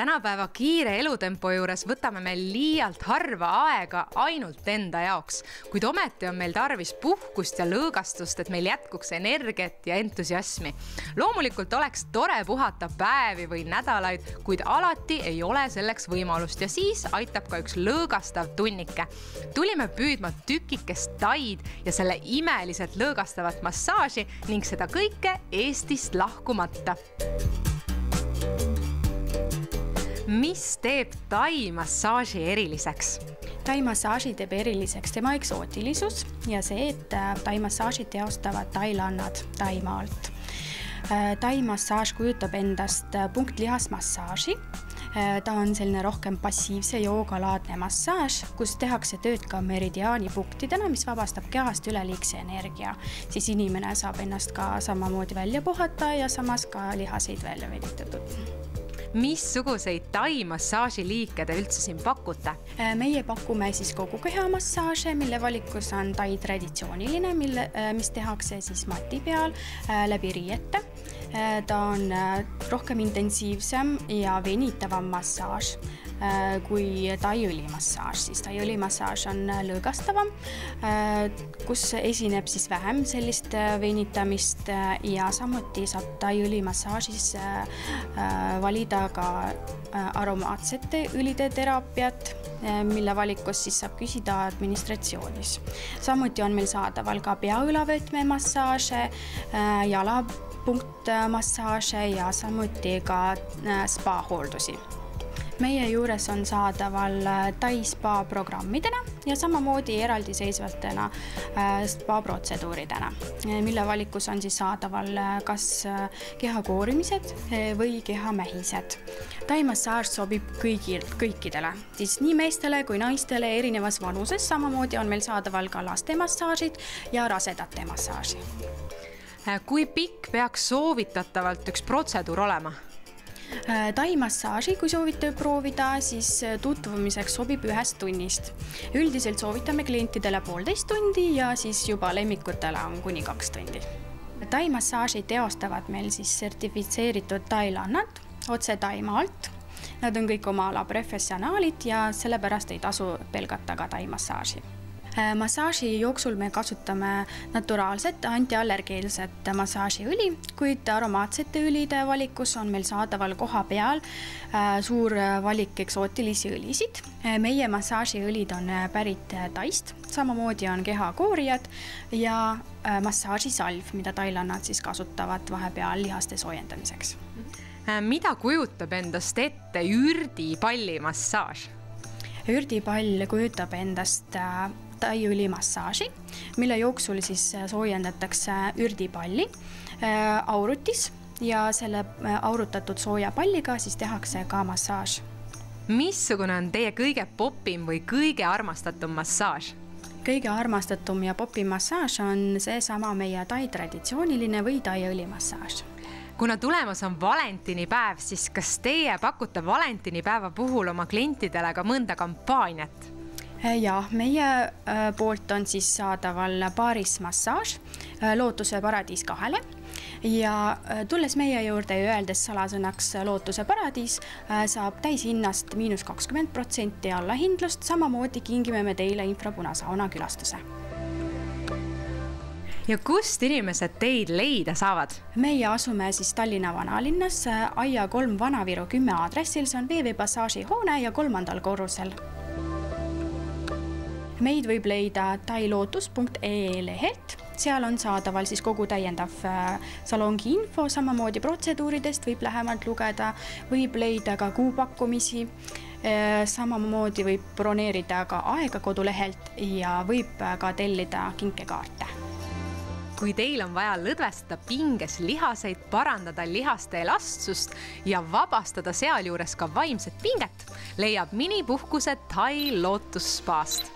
Tänapäeva kiire elutempo juures võtame me liialt harva aega ainult enda jaoks, kuid ometi on meil tarvis puhkust ja lõõgastust, et meil jätkuks energiat ja entusiasmi. Loomulikult oleks tore puhata päevi või nädalaid, kuid alati ei ole selleks võimalust ja siis aitab ka üks lõõgastav tunnike. Tulime püüdma tükikest taid ja selle imeliselt lõõgastavat massaaži ning seda kõike Eestist lahkumata. Mis teeb tai massaaži eriliseks? Tai massaaži teeb eriliseks tema eksootilisus ja see, et tai massaaži teostavad tailannad Taimaalt. Tai massaaž kujutab endast punktlihasmassaaži. Ta on selline rohkem passiivse joogalaadne massaaž, kus tehakse tööd ka meridiaani punktidena, mis vabastab kehast üleliigse energia. Siis inimene saab ennast ka samamoodi välja puhata ja samas ka lihaseid välja venitatud. Missuguseid tai massaaži liike te üldse siin pakute? Meie pakume siis kogu keha massaaže, mille valikus on tai traditsiooniline, mis tehakse siis mati peal läbi riiete. Ta on rohkem intensiivsem ja venitavam massaaž kui tai õlimassaaž. Siis tai õlimassaaž on lõõgastavam, kus esineb siis vähem sellist venitamist ja samuti saab tai õlimassaažis valida ka aromaatsete õlide teraapiat, mille valikus siis saab küsida administratsioonis. Samuti on meil saadaval ka peaõlavõtme massaaže, jalapunktmassaaže ja samuti ka spa-hooldusi. Meie juures on saadaval tai spa programmidena ja samamoodi eraldiseisvatena spa protseduuridena, mille valikus on siis saadaval kas keha koorimised või keha mähised. Tai massaaž sobib kõikidele, siis nii meestele kui naistele erinevas vanuses. Samamoodi on meil saadaval ka laste massaažid ja rasedate massaaži. Kui pikk peaks soovitatavalt üks protseduur olema? Tai massaaži, kui soovite proovida, siis tutvumiseks sobib 1 tunnist. Üldiselt soovitame klientidele 1,5 tundi ja siis juba lemmikutele on kuni 2 tundi. Tai massaaži teostavad meil siis sertifitseeritud tailannad otse Taimaalt. Nad on kõik oma ala professionaalid ja sellepärast ei tasu pelgata ka tai massaaži. Massaaži jooksul me kasutame naturaalset antiallergeelset massaažiõli, kuid aromaatsete õlide valikus on meil saadaval koha peal suur valik eksootilisi õlisid. Meie massaažiõlid on pärit Taist, samamoodi on kehakoorijad ja massaažisalv, mida tailannad siis kasutavad vahepeal lihaste soojendamiseks. Mida kujutab endast ette ürdipalli massaaž? Ürdipall kujutab endast tai õlimassaaži, mille jooksul siis soojendatakse ürdipalli aurutis ja selle aurutatud sooja palliga siis tehakse ka massaaž. Missugune on teie kõige popim või kõige armastatum massaaž? Kõige armastatum ja popim massaaž on seesama meie tai traditsiooniline või tai õlimassaaž. Kuna tulemas on valentinipäev, siis kas teie pakute valentinipäeva puhul oma klientidele ka mõnda kampaaniat? Ja, meie poolt on siis saadaval paaris massaaž Lootuse paradiis 2 ja tulles meie juurde ja öeldes salasõnaks Lootuse paradiis saab täishinnast -20% allahindlust, samamoodi kingime me teile infrapunasauna külastuse. Ja kust inimesed teid leida saavad? Meie asume siis Tallinna vanalinnas Aia 3 Vanaviru 10 aadressil, see on WW-passaaži hoone ja 3. korrusel. Meid võib leida tailootus.ee lehelt, seal on saadaval siis kogu täiendav salongi info, samamoodi protseduuridest võib lähemalt lugeda, võib leida ka kuupakkumisi, samamoodi võib broneerida ka aega kodulehelt ja võib ka tellida kinkekaarte. Kui teil on vaja lõdvestada pinges lihaseid, parandada lihaste elastsust ja vabastada sealjuures ka vaimset pinget, leiab minipuhkuse Tai Lootus Spaast.